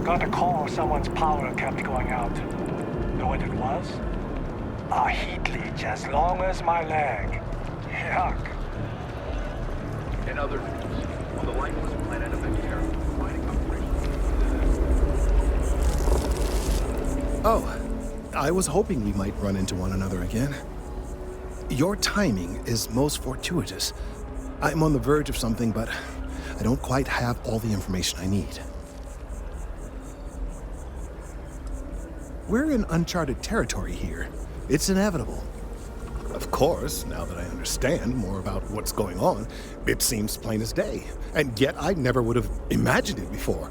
Got a call someone's power kept going out. Know what it was? A heat leech as long as my leg. Yuck. In other news, on the lifeless planet of Air, mining operations. Oh, I was hoping we might run into one another again. Your timing is most fortuitous. I'm on the verge of something, but I don't quite have all the information I need. We're in uncharted territory here. It's inevitable. Of course, now that I understand more about what's going on, it seems plain as day, and yet I never would have imagined it before.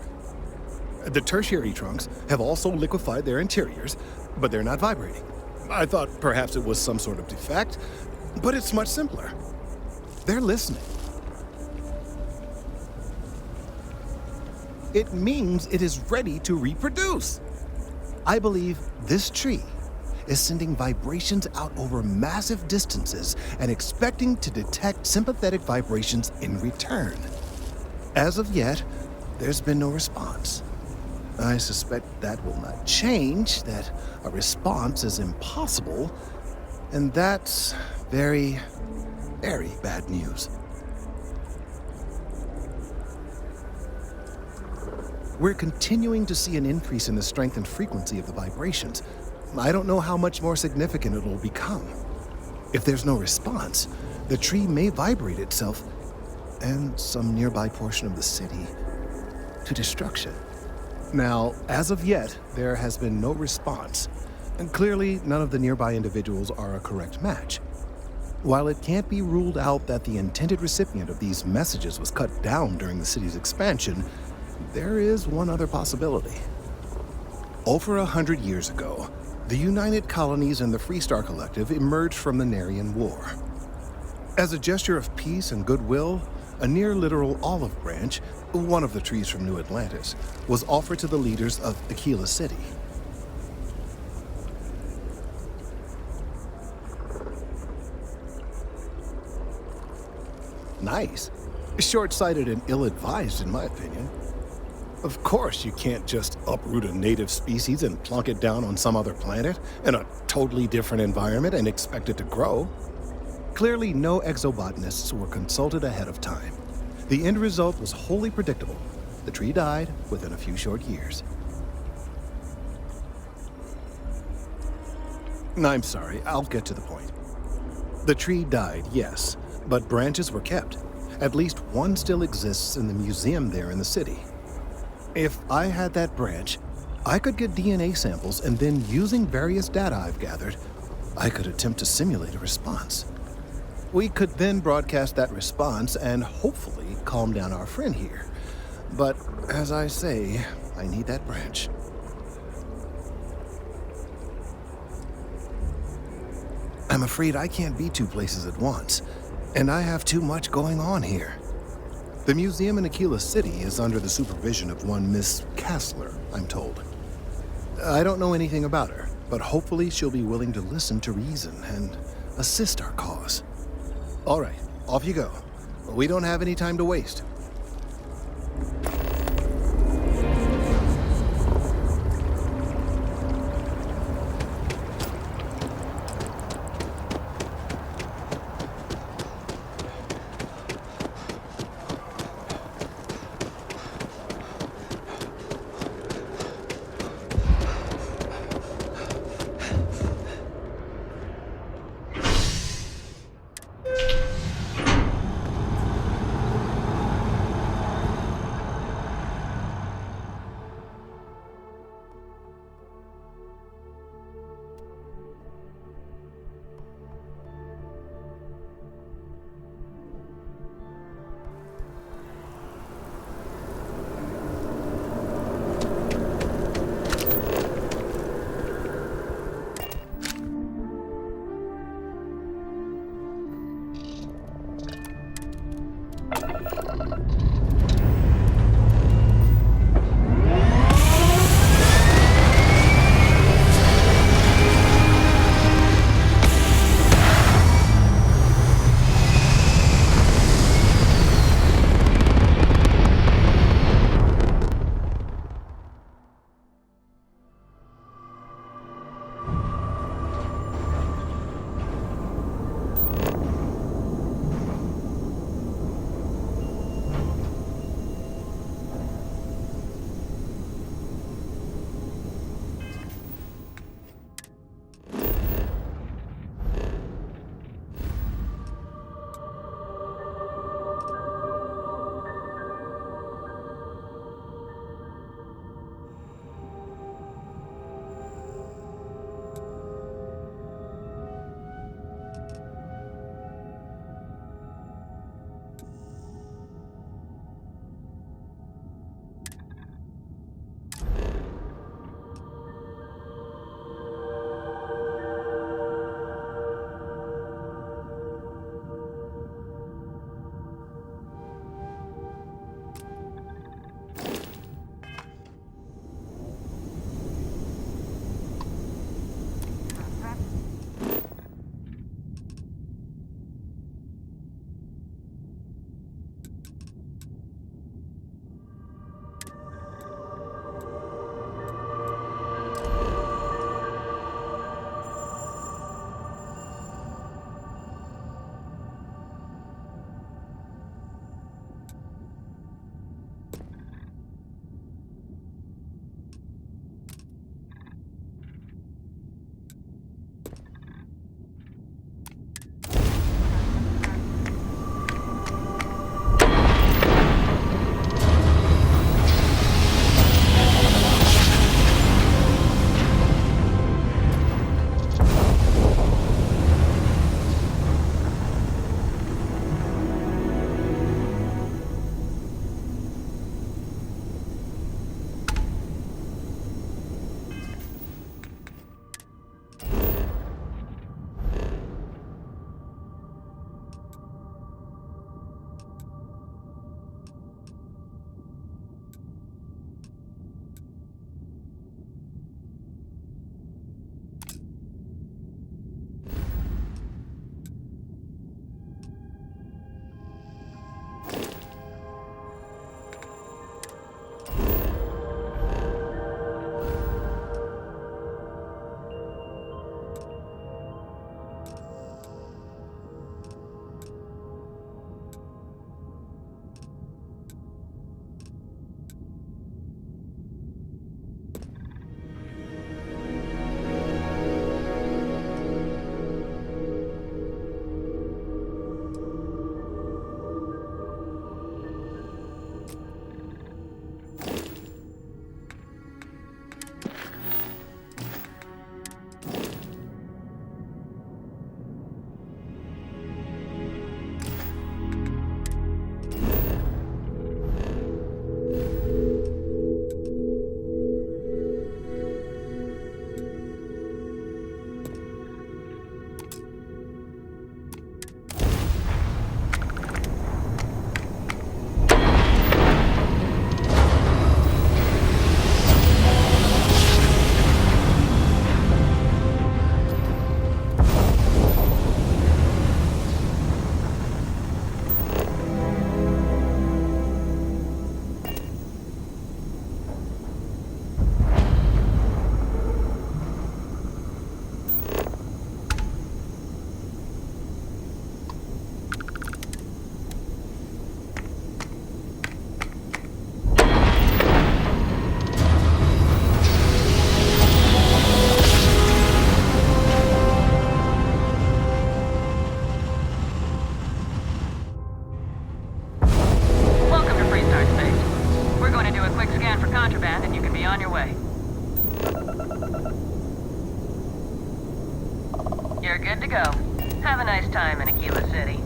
The tertiary trunks have also liquefied their interiors, but they're not vibrating. I thought perhaps it was some sort of defect, but it's much simpler. They're listening. It means it is ready to reproduce. I believe this tree is sending vibrations out over massive distances and expecting to detect sympathetic vibrations in return. As of yet, there's been no response. I suspect that will not change, that a response is impossible, and that's very, very bad news. We're continuing to see an increase in the strength and frequency of the vibrations. I don't know how much more significant it will become. If there's no response, the tree may vibrate itself and some nearby portion of the city to destruction. Now, as of yet, there has been no response, and clearly none of the nearby individuals are a correct match. While it can't be ruled out that the intended recipient of these messages was cut down during the city's expansion, there is one other possibility. Over 100 years ago, the United Colonies and the Freestar Collective emerged from the Narian War. As a gesture of peace and goodwill, a near-literal olive branch, one of the trees from New Atlantis, was offered to the leaders of Aquila City. Nice. Short-sighted and ill-advised, in my opinion. Of course, you can't just uproot a native species and plunk it down on some other planet in a totally different environment and expect it to grow. Clearly, no exobotanists were consulted ahead of time. The end result was wholly predictable. The tree died within a few short years. I'm sorry, I'll get to the point. The tree died, yes, but branches were kept. At least one still exists in the museum there in the city. If I had that branch, I could get DNA samples, and then using various data I've gathered, I could attempt to simulate a response. We could then broadcast that response and hopefully calm down our friend here. But as I say, I need that branch. I'm afraid I can't be two places at once, and I have too much going on here. The museum in Aquila City is under the supervision of one Miss Kassler, I'm told. I don't know anything about her, but hopefully she'll be willing to listen to reason and assist our cause. All right, off you go. We don't have any time to waste. contraband and you can be on your way. You're good to go. Have a nice time in Aquila City.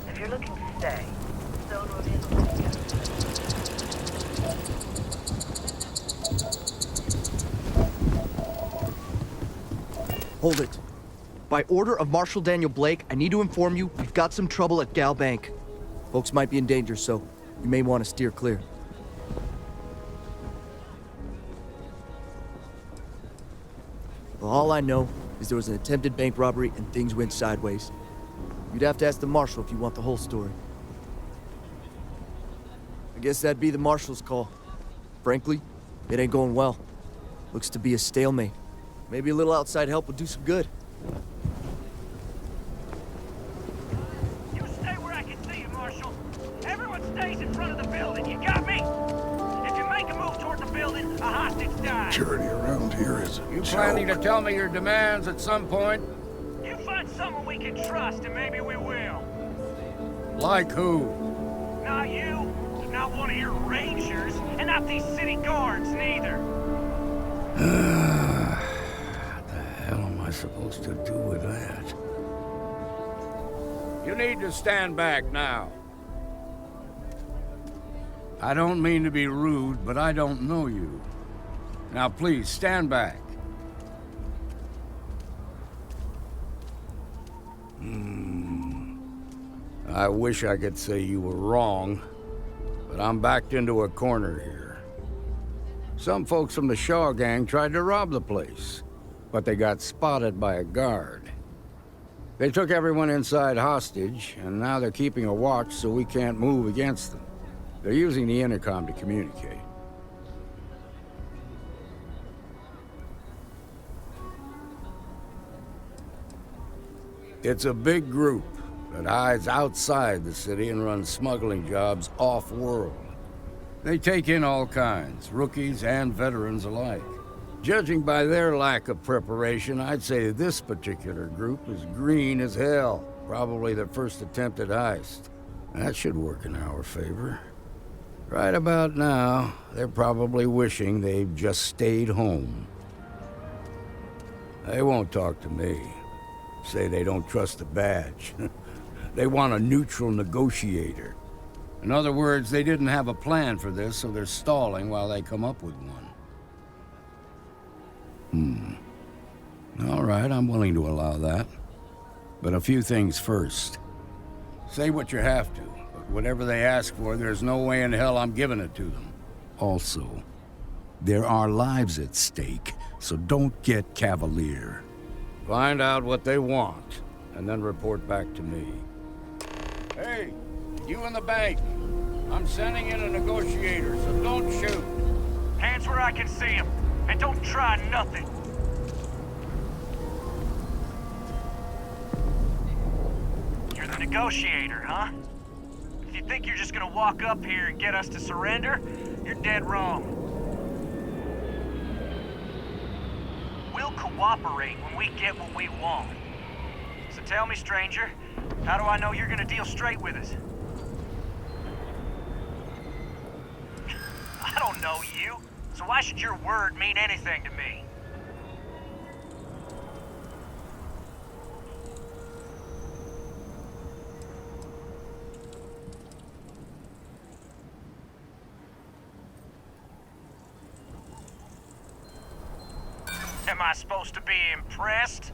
If you're looking to stay, Stone Road Inn will take you. Hold it. By order of Marshal Daniel Blake, I need to inform you we've got some trouble at Gal Bank. Folks might be in danger, so you may want to steer clear. Well, all I know is there was an attempted bank robbery and things went sideways. You'd have to ask the Marshal if you want the whole story. I guess that'd be the Marshal's call. Frankly, it ain't going well. Looks to be a stalemate. Maybe a little outside help would do some good. You stay where I can see you, Marshal. Everyone stays in front of the building, you got me? If you make a move toward the building, a hostage dies. Security around here is a You joke. planning to tell me your demands at some point? You find someone we can trust, and maybe we will. Like who? Not you, not one of your rangers, and not these city guards, neither. What the hell am I supposed to do with that? You need to stand back now. I don't mean to be rude, but I don't know you. Now please, stand back. I wish I could say you were wrong, but I'm backed into a corner here. Some folks from the Shaw gang tried to rob the place, but they got spotted by a guard. They took everyone inside hostage, and now they're keeping a watch so we can't move against them. They're using the intercom to communicate. It's a big group that hides outside the city and runs smuggling jobs off-world. They take in all kinds, rookies and veterans alike. Judging by their lack of preparation, I'd say this particular group is green as hell. Probably their first attempt at heist. That should work in our favor. Right about now, they're probably wishing they've just stayed home. They won't talk to me. Say they don't trust the badge. They want a neutral negotiator. In other words, they didn't have a plan for this, so they're stalling while they come up with one. All right, I'm willing to allow that. But a few things first. Say what you have to, but whatever they ask for, there's no way in hell I'm giving it to them. Also, there are lives at stake, so don't get cavalier. Find out what they want, and then report back to me. Hey, you in the bank. I'm sending in a negotiator, so don't shoot. Hands where I can see him, and don't try nothing. You're the negotiator, huh? If you think you're just gonna walk up here and get us to surrender, you're dead wrong. We'll cooperate when we get what we want. So tell me, stranger, how do I know you're gonna deal straight with us? don't know you, so why should your word mean anything to me? Am I supposed to be impressed?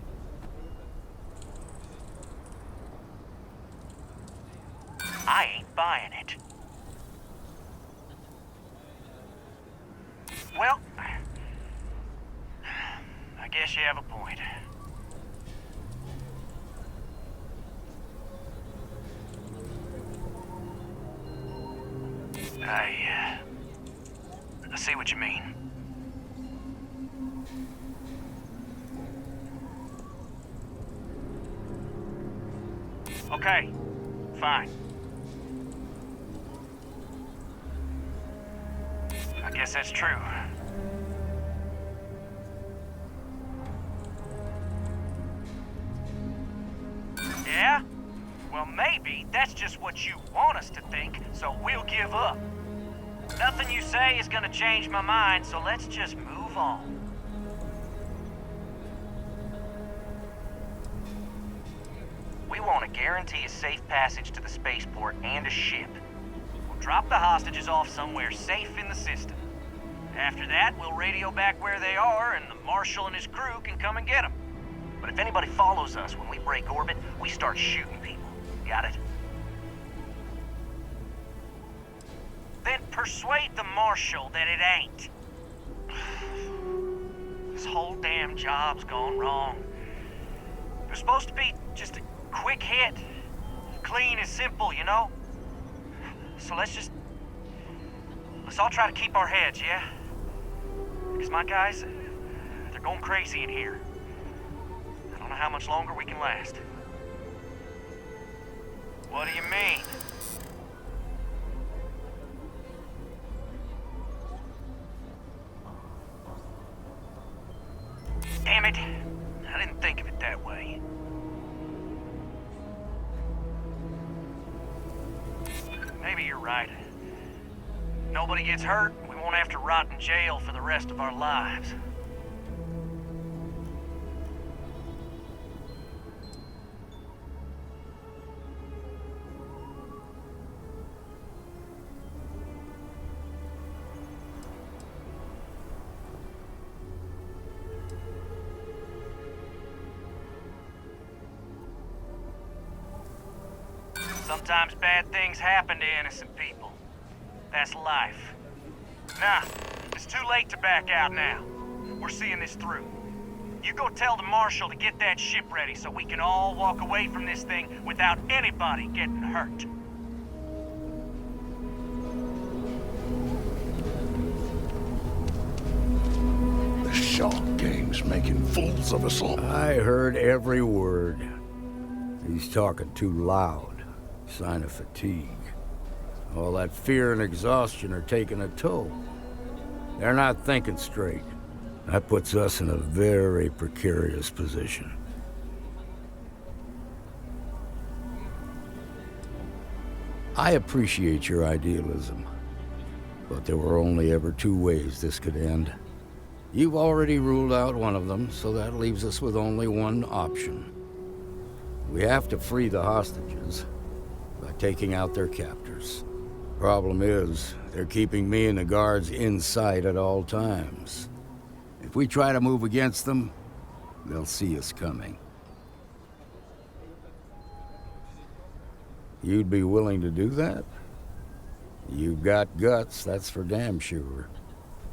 I ain't buying it. Well, I guess you have a point. I see what you mean. Okay, fine. I guess that's true. Yeah? Well, maybe that's just what you want us to think, so we'll give up. Nothing you say is gonna change my mind, so let's just move on. We want to guarantee a safe passage to the spaceport and a ship. We'll drop the hostages off somewhere safe in the system. After that, we'll radio back where they are, and the Marshal and his crew can come and get them. But if anybody follows us when we break orbit, we start shooting people. Got it? Then persuade the Marshal that it ain't. This whole damn job's gone wrong. It was supposed to be just a quick hit. Clean and simple, you know? So let's all try to keep our heads, yeah? Because my guys, they're going crazy in here. I don't know how much longer we can last. What do you mean? Damn it. I didn't think of it that way. Maybe you're right. Nobody gets hurt, we won't have to rot in jail for the rest of our lives. Sometimes bad things happen to innocent people. That's life. Nah, it's too late to back out now. We're seeing this through. You go tell the Marshal to get that ship ready so we can all walk away from this thing without anybody getting hurt. The Shark Gang's making fools of us all. I heard every word. He's talking too loud. Sign of fatigue. All that fear and exhaustion are taking a toll. They're not thinking straight. That puts us in a very precarious position. I appreciate your idealism, but there were only ever two ways this could end. You've already ruled out one of them, so that leaves us with only one option. We have to free the hostages by taking out their captors. Problem is, they're keeping me and the guards in sight at all times. If we try to move against them, they'll see us coming. You'd be willing to do that? You've got guts, that's for damn sure.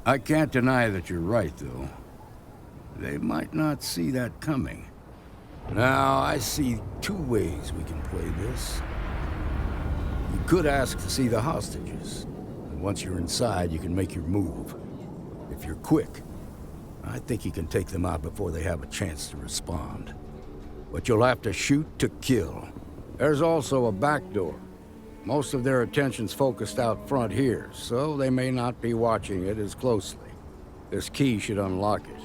I can't deny that you're right, though. They might not see that coming. Now, I see two ways we can play this. You could ask to see the hostages. And once you're inside, you can make your move. If you're quick, I think you can take them out before they have a chance to respond. But you'll have to shoot to kill. There's also a back door. Most of their attention's focused out front here, so they may not be watching it as closely. This key should unlock it.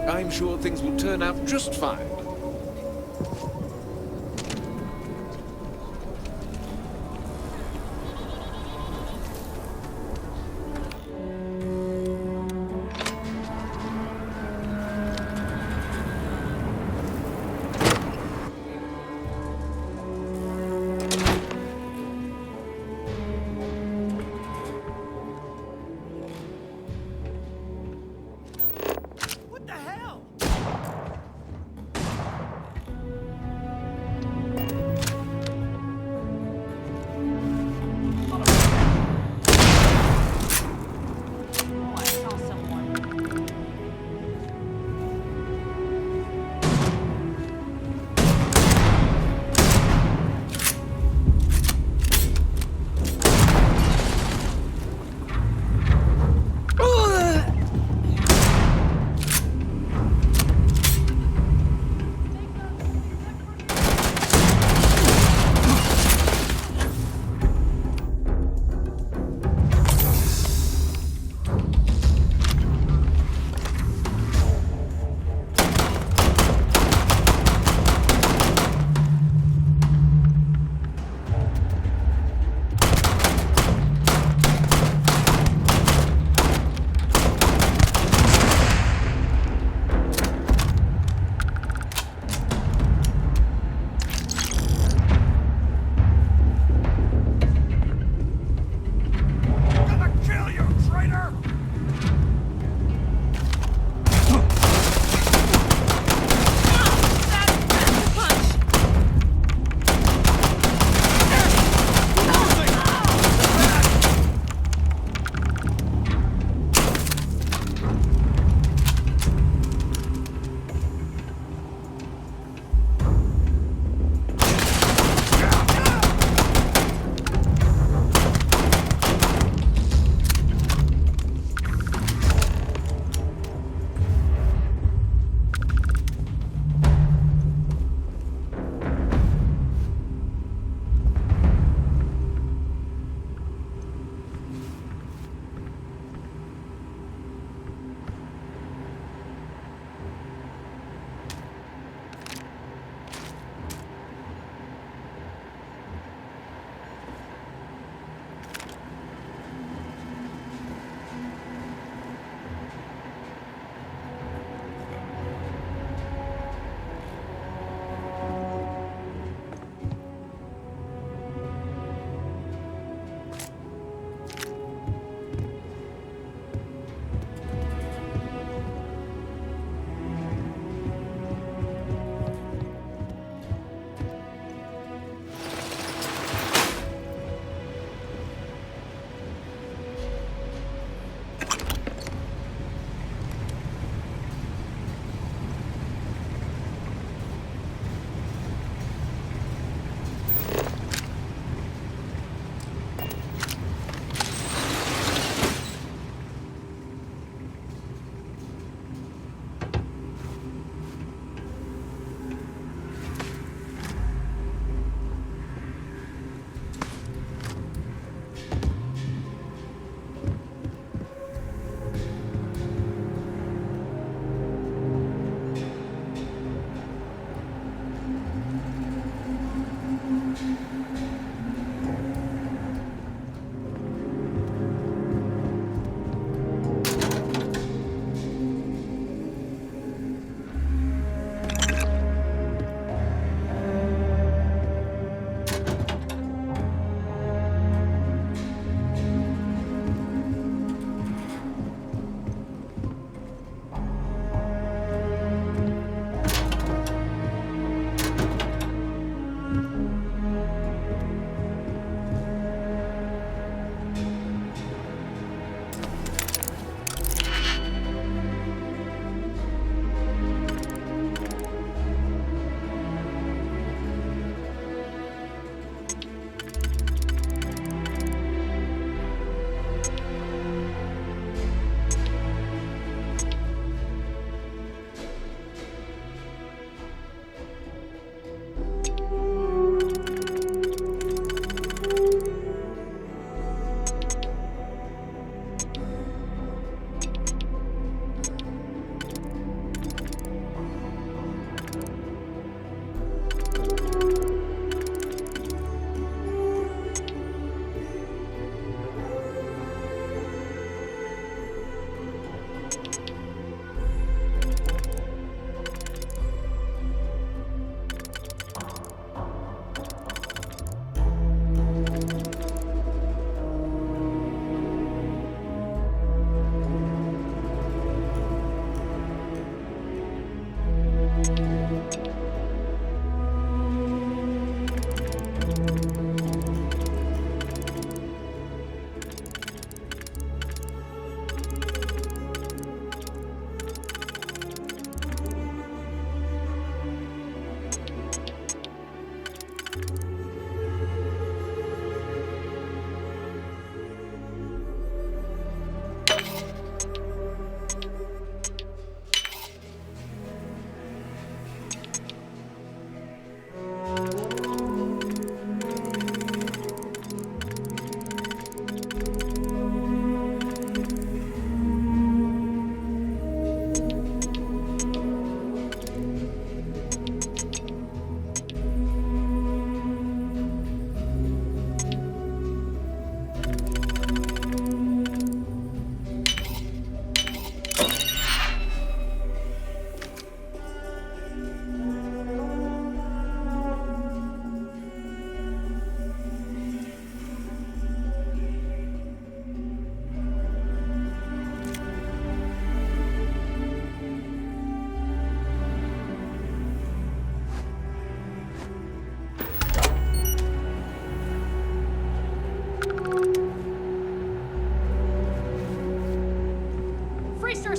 I'm sure things will turn out just fine.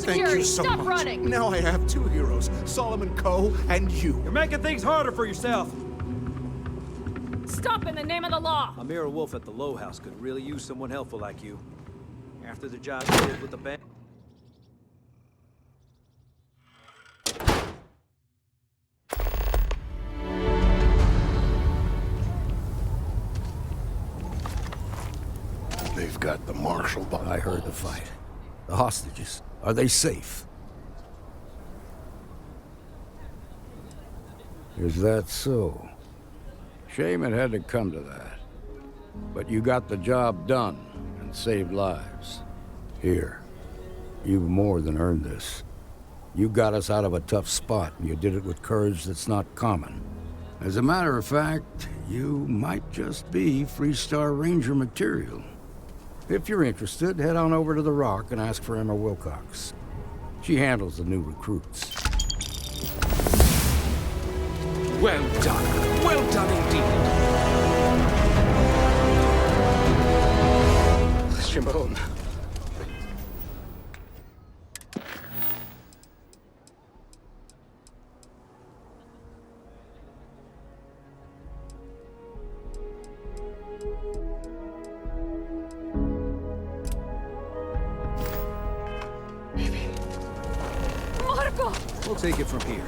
Thank you so Stop much. running! Now I have two heroes, Solomon Coe and you. You're making things harder for yourself. Stop in the name of the law! Amira Wolf at the Low House could really use someone helpful like you. After the job failed with the bank. They've got the marshal by... I heard the fight. The hostages, are they safe? Is that so? Shame it had to come to that. But you got the job done and saved lives. Here, you've more than earned this. You got us out of a tough spot, and you did it with courage that's not common. As a matter of fact, you might just be Freestar Ranger material. If you're interested, head on over to the Rock and ask for Emma Wilcox. She handles the new recruits. Well done. Well done indeed. Shimon. Marco! We'll take it from here.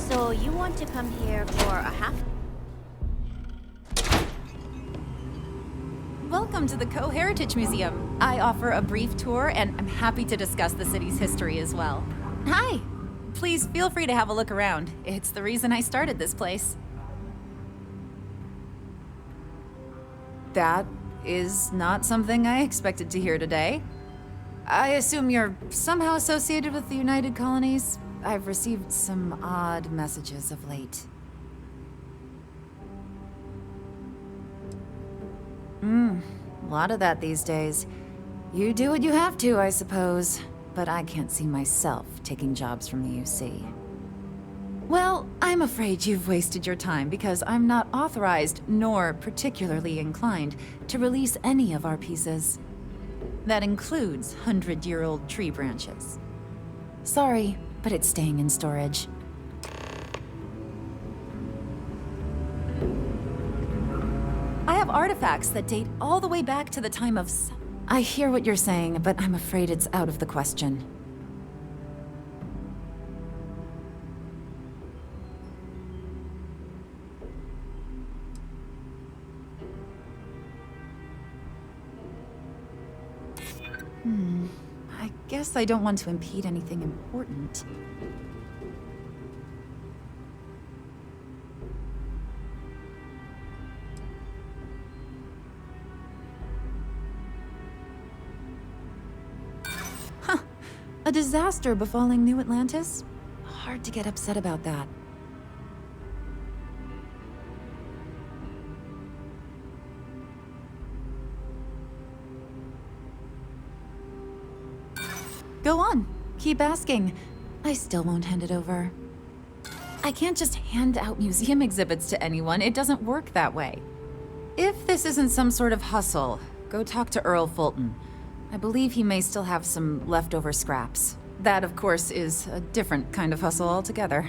So you want to come here for a half? Welcome to the Co-Heritage Museum. I offer a brief tour, and I'm happy to discuss the city's history as well. Hi! Please feel free to have a look around. It's the reason I started this place. That is not something I expected to hear today. I assume you're somehow associated with the United Colonies? I've received some odd messages of late. A lot of that these days. You do what you have to, I suppose. But I can't see myself taking jobs from the UC. Well, I'm afraid you've wasted your time because I'm not authorized, nor particularly inclined, to release any of our pieces. That includes 100-year-old tree branches. Sorry, but it's staying in storage. I have artifacts that date all the way back to the time of... I hear what you're saying, but I'm afraid it's out of the question. I guess I don't want to impede anything important. Huh. A disaster befalling New Atlantis? Hard to get upset about that. Go on. Keep asking. I still won't hand it over. I can't just hand out museum exhibits to anyone. It doesn't work that way. If this isn't some sort of hustle, go talk to Earl Fulton. I believe he may still have some leftover scraps. That, of course, is a different kind of hustle altogether.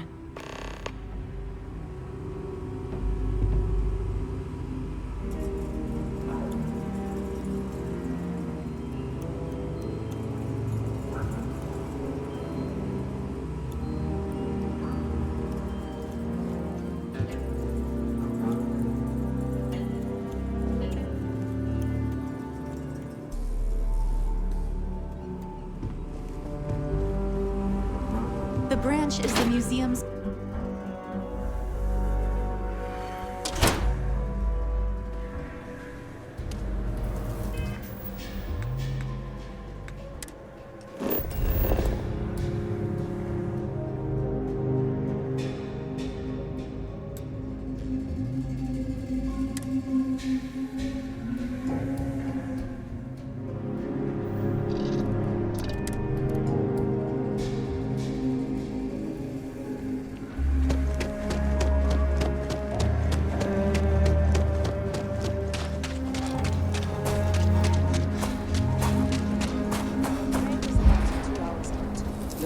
The branch is the museum's...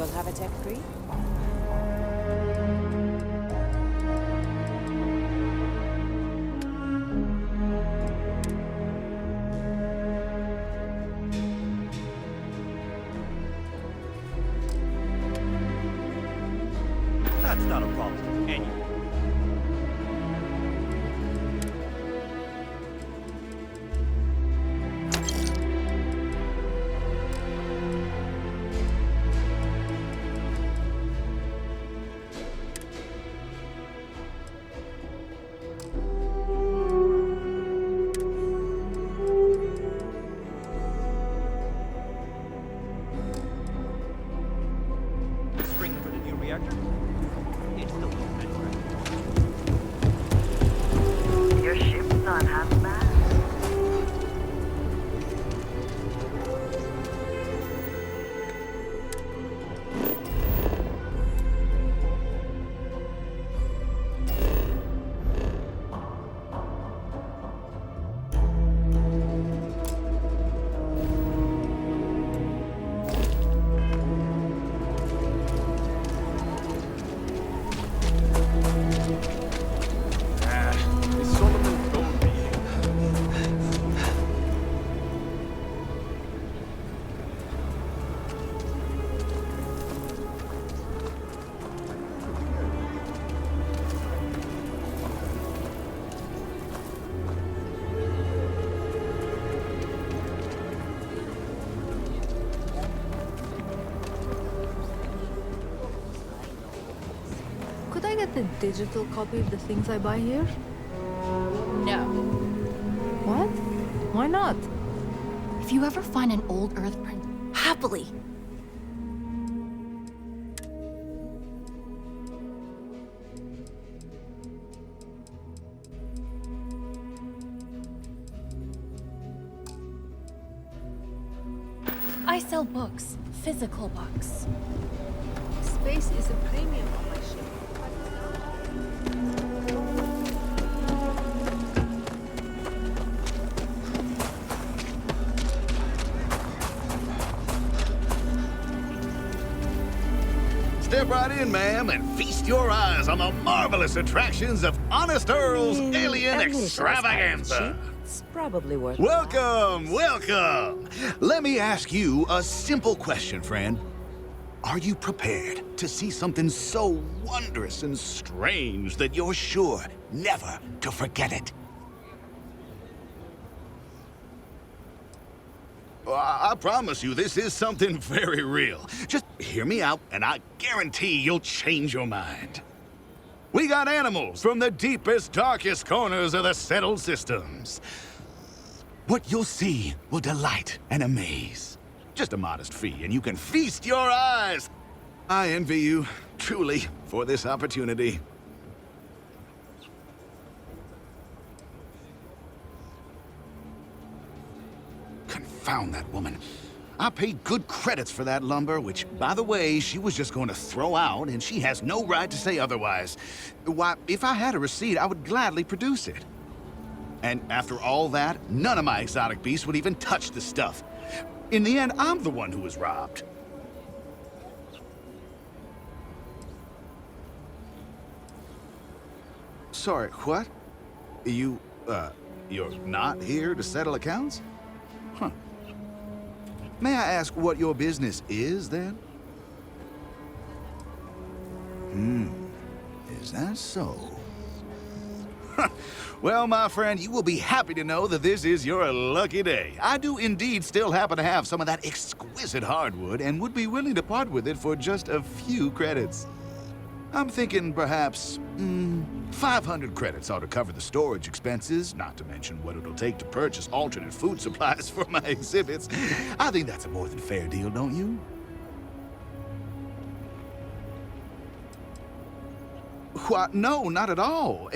still have a tech tree? That's not a problem anyway. String for the new reactor? It's the Your ship's not half bad. Solomon told me. Could I get the digital copy of the things I buy here? No. What? Why not? If you ever find an old Earth print, happily. I sell books, physical books. Space is a premium on my ship. Step right in, ma'am, and feast your eyes on the marvelous attractions of Honest Earl's Alien Extravaganza. It's probably worth Welcome, welcome. Let me ask you a simple question, friend. Are you prepared to see something so wondrous and strange that you're sure never to forget it? I promise you, this is something very real. Just hear me out, and I guarantee you'll change your mind. We got animals from the deepest, darkest corners of the settled systems. What you'll see will delight and amaze. Just a modest fee, and you can feast your eyes. I envy you, truly, for this opportunity. Confound that woman. I paid good credits for that lumber, which, by the way, she was just going to throw out, and she has no right to say otherwise. Why, if I had a receipt, I would gladly produce it. And after all that, none of my exotic beasts would even touch the stuff. In the end, I'm the one who was robbed. Sorry, what? You're not here to settle accounts? Huh. May I ask what your business is, then? Is that so? Well, my friend, you will be happy to know that this is your lucky day. I do indeed still happen to have some of that exquisite hardwood and would be willing to part with it for just a few credits. I'm thinking perhaps, 500 credits ought to cover the storage expenses, not to mention what it'll take to purchase alternate food supplies for my exhibits. I think that's a more than fair deal, don't you? What? No, not at all.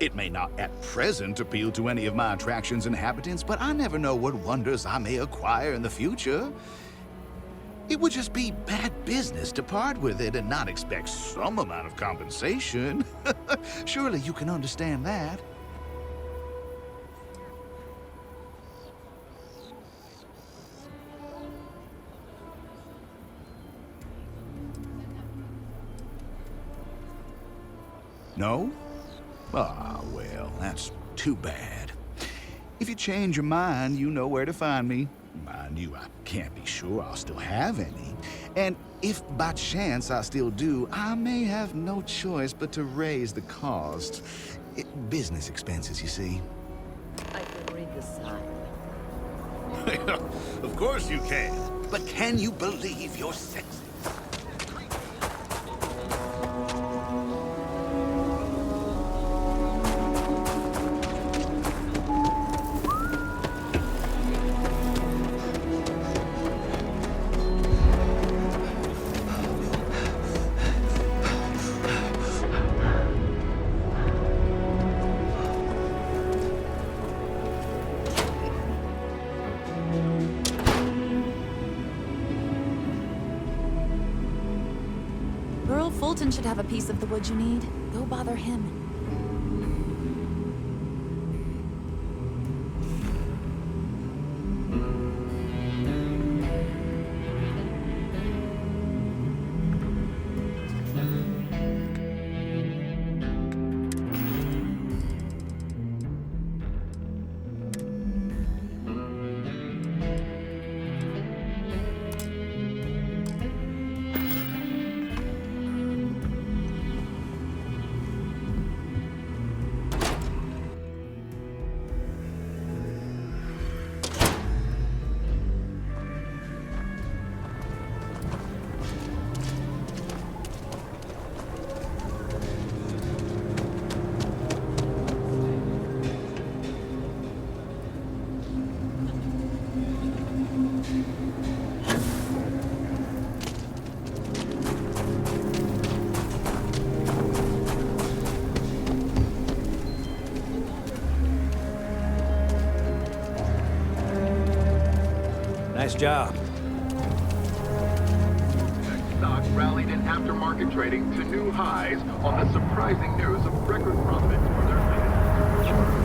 It may not at present appeal to any of my attraction's inhabitants, but I never know what wonders I may acquire in the future. It would just be bad business to part with it and not expect some amount of compensation. Surely you can understand that. No? Ah, well, that's too bad. If you change your mind, you know where to find me. Mind you, I can't be sure I'll still have any. And if by chance I still do, I may have no choice but to raise the cost. Business expenses, you see. I can read the sign. Of course you can. But can you believe you're sexy? Fulton should have a piece of the wood you need. Go bother him. Nice job. Stocks rallied in aftermarket trading to new highs on the surprising news of record profits for their latest quarter.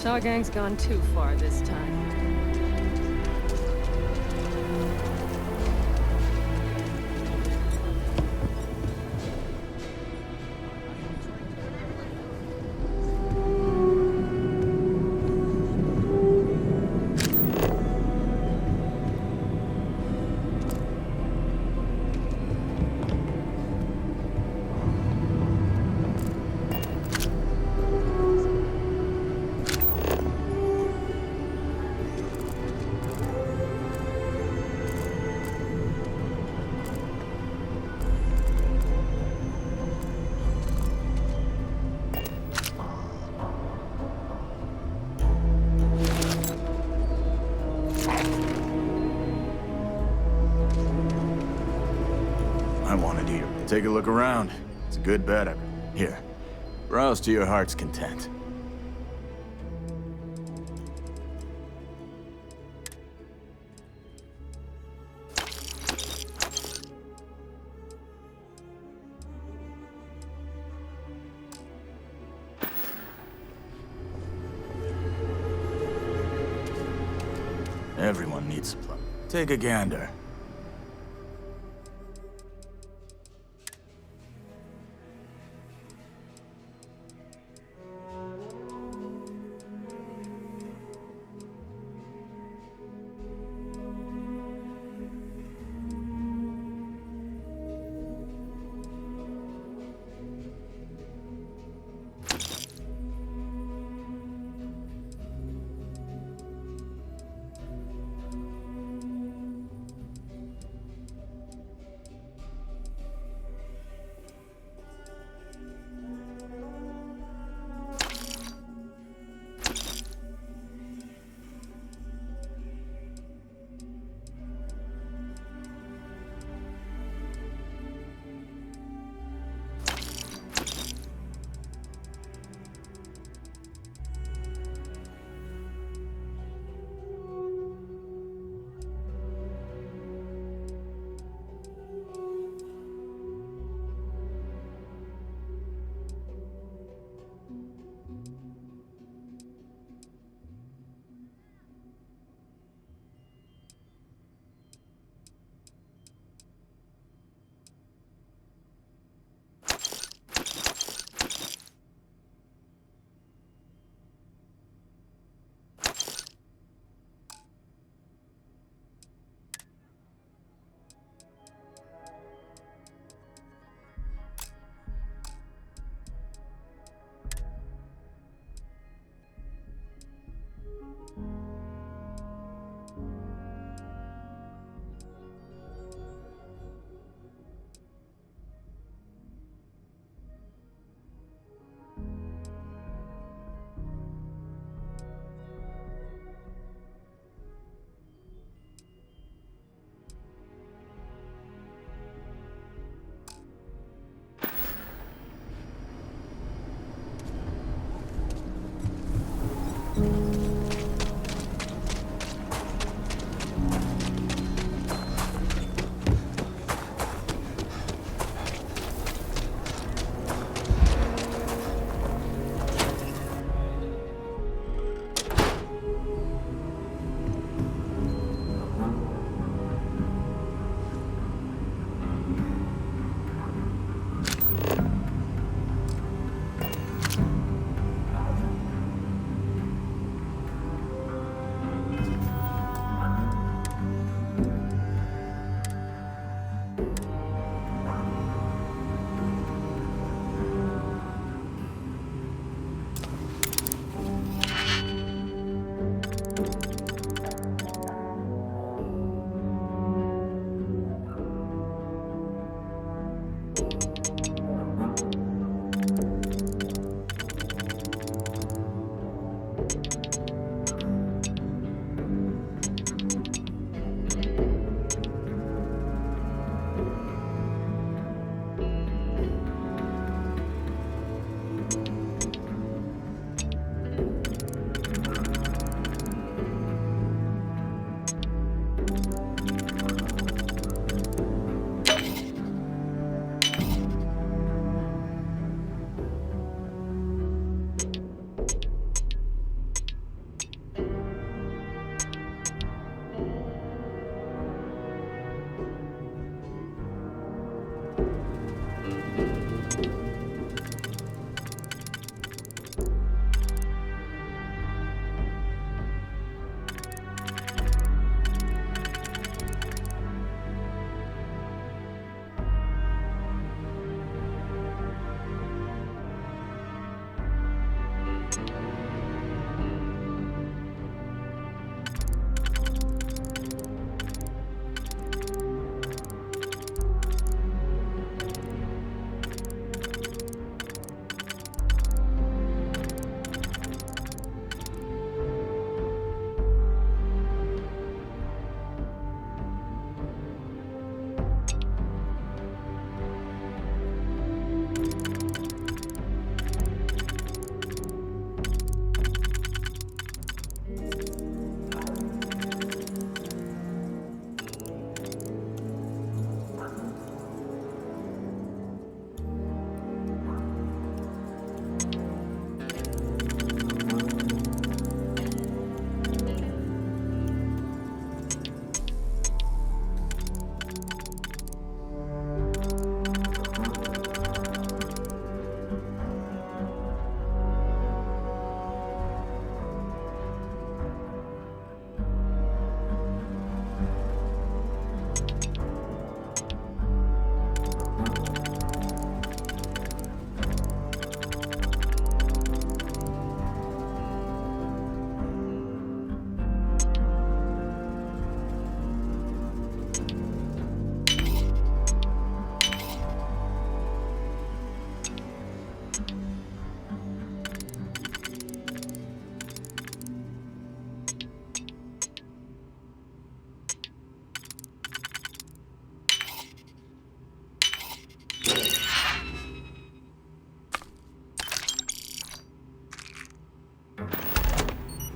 Shaw Gang's gone too far this time. Take a look around. It's a good bed. Here, browse to your heart's content. Everyone needs supply. Take a gander.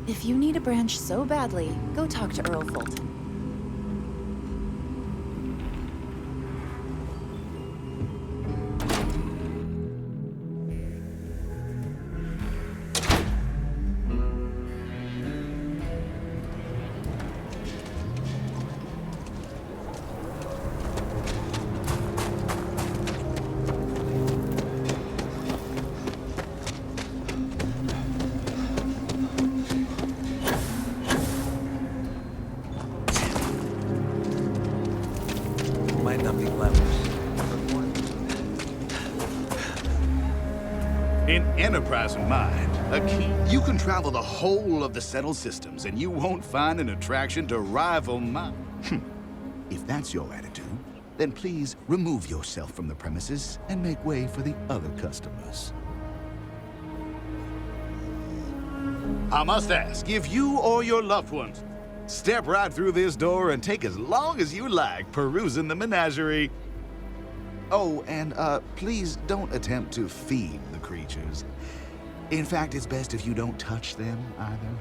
If you need a branch so badly, go talk to Earlfold. In Enterprise Mind, a key, you can travel the whole of the settled systems and you won't find an attraction to rival mine. If that's your attitude, then please remove yourself from the premises and make way for the other customers. I must ask, if you or your loved ones step right through this door and take as long as you like perusing the menagerie. Oh, and please don't attempt to feed the creatures. In fact, it's best if you don't touch them either.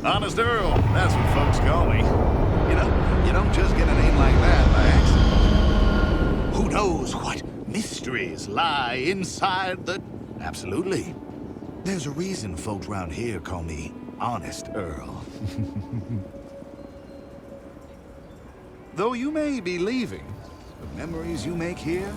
Honest Earl, that's what folks call me. You don't just get a name like that by accident. Who knows what mysteries lie inside the... Absolutely. There's a reason folks around here call me Honest Earl. Though you may be leaving, the memories you make here...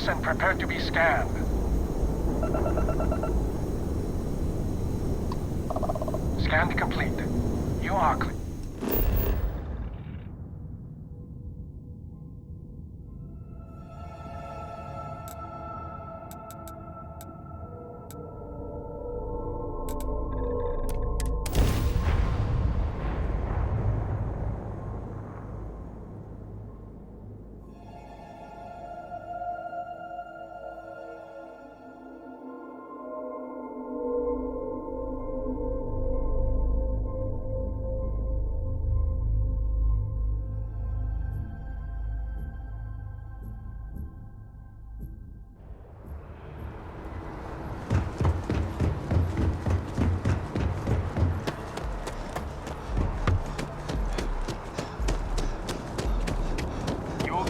And prepare to be scanned. Scan complete. You are clear.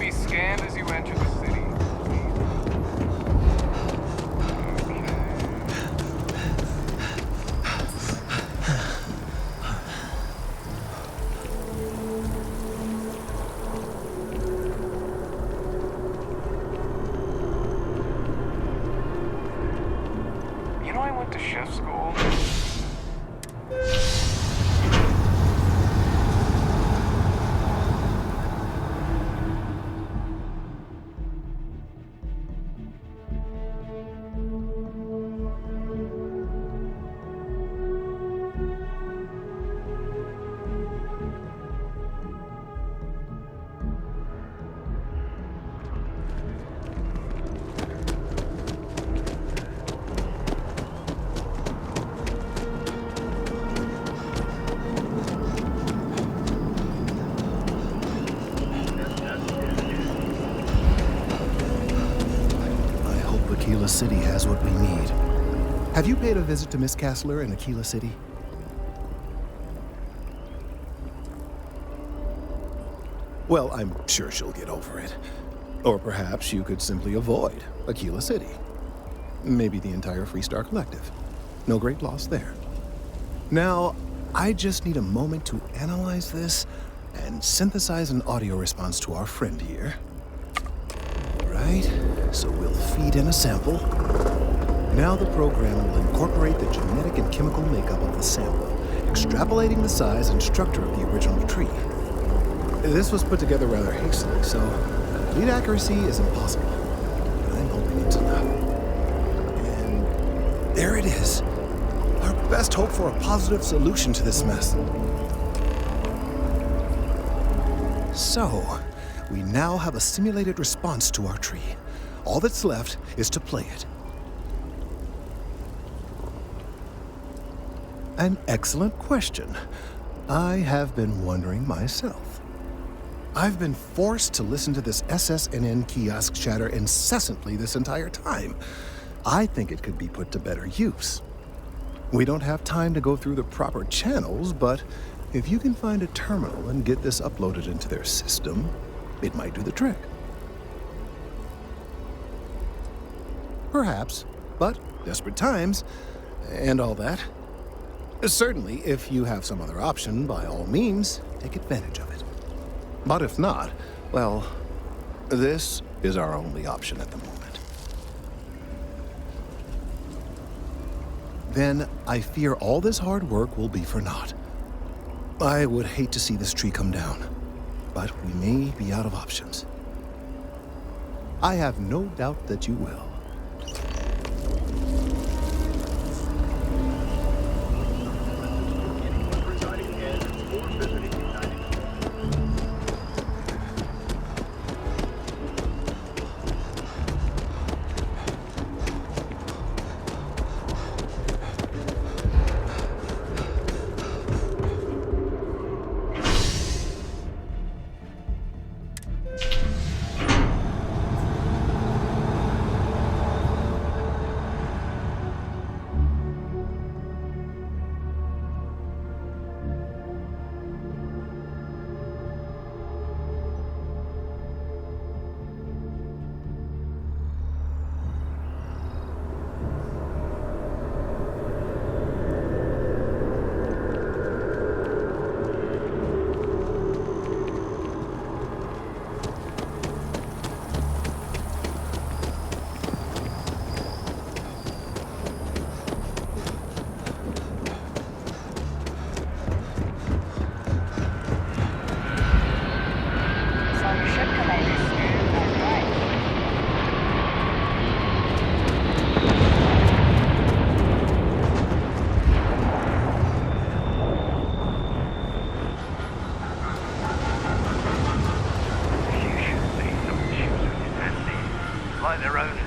Scanned as you enter the city. You know, I went to chef school. Aquila City has what we need. Have you paid a visit to Miss Castler in Aquila City? Well, I'm sure she'll get over it. Or perhaps you could simply avoid Aquila City. Maybe the entire Freestar Collective. No great loss there. Now, I just need a moment to analyze this and synthesize an audio response to our friend here. Right, so we'll feed in a sample. Now the program will incorporate the genetic and chemical makeup of the sample, extrapolating the size and structure of the original tree. This was put together rather hastily, so complete accuracy is impossible. But I'm hoping it's enough. And there it is. Our best hope for a positive solution to this mess. So, we now have a simulated response to our tree. All that's left is to play it. An excellent question. I have been wondering myself. I've been forced to listen to this SSNN kiosk chatter incessantly this entire time. I think it could be put to better use. We don't have time to go through the proper channels, but if you can find a terminal and get this uploaded into their system, it might do the trick. Perhaps, but desperate times, and all that. Certainly, if you have some other option, by all means, take advantage of it. But if not, well, this is our only option at the moment. Then I fear all this hard work will be for naught. I would hate to see this tree come down, but we may be out of options. I have no doubt that you will. Like their own